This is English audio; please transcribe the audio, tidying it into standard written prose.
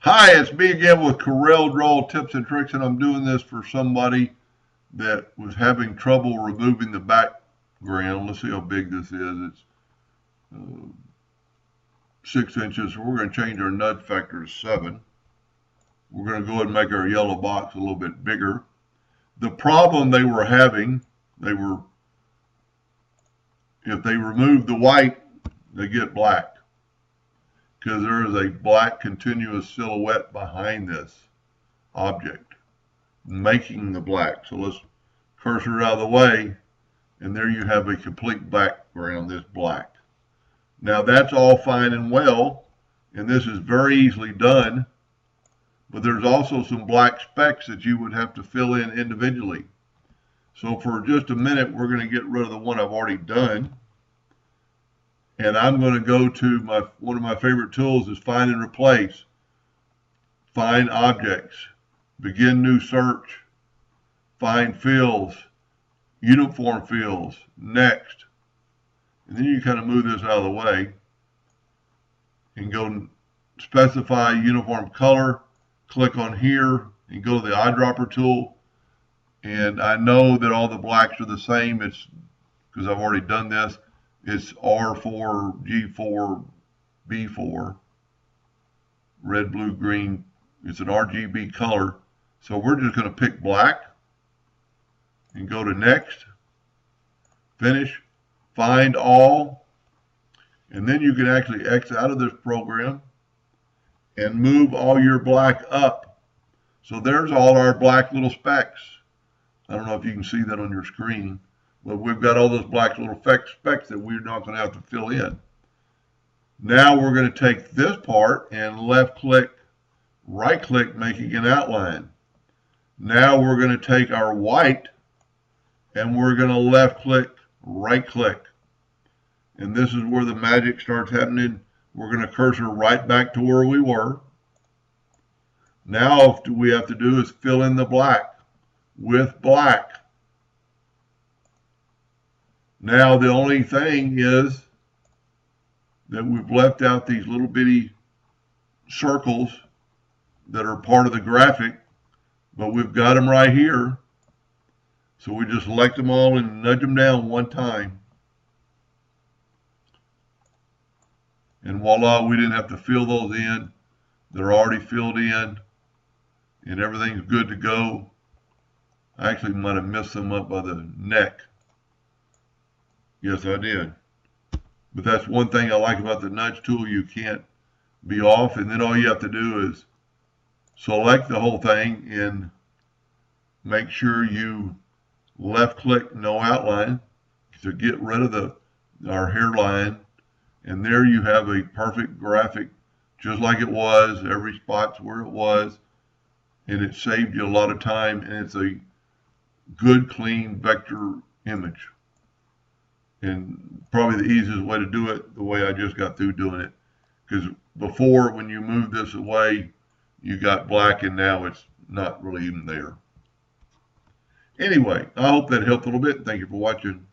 Hi, it's me again with Corel Draw Tips and Tricks, and I'm doing this for somebody that was having trouble removing the background. Let's see how big this is. It's 6 inches. So we're going to change our nudge factor to 7. We're going to go ahead and make our yellow box a little bit bigger. The problem they were having, if they remove the white, they get black, because there is a black continuous silhouette behind this object, making the black. So let's cursor it out of the way, and there you have a complete background, this black. Now that's all fine and well, and this is very easily done, but there's also some black specks that you would have to fill in individually. So for just a minute, we're going to get rid of the one I've already done. And I'm going to go to one of my favorite tools is find and replace. Find objects, begin new search, find fields, uniform fields, next. And then you kind of move this out of the way and go specify uniform color, click on here and go to the Eyedropper tool. And I know that all the blacks are the same. It's because I've already done this. It's R4, G4, B4, red, blue, green. It's an RGB color. So we're just going to pick black and go to next, finish, find all, and then you can actually exit out of this program and move all your black up. So there's all our black little specks. I don't know if you can see that on your screen. But we've got all those black little specks that we're not going to have to fill in. Now we're going to take this part and left click, right click, making an outline. Now we're going to take our white and we're going to left click, right click. And this is where the magic starts happening. We're going to cursor right back to where we were. Now all we have to do is fill in the black with black. Now the only thing is that we've left out these little bitty circles that are part of the graphic, but we've got them right here. So we just select them all and nudge them down one time. And voila, we didn't have to fill those in. They're already filled in and everything's good to go. I actually might have messed them up by the neck. Yes, I did. But that's one thing I like about the nudge tool. You can't be off. And then all you have to do is select the whole thing and make sure you left click no outline to get rid of our hairline. And there you have a perfect graphic just like it was. Every spot's where it was. And it saved you a lot of time. And it's a good, clean vector image. And probably the easiest way to do it, the way I just got through doing it. Because before, when you move this away, you got black, and now it's not really even there. Anyway, I hope that helped a little bit. Thank you for watching.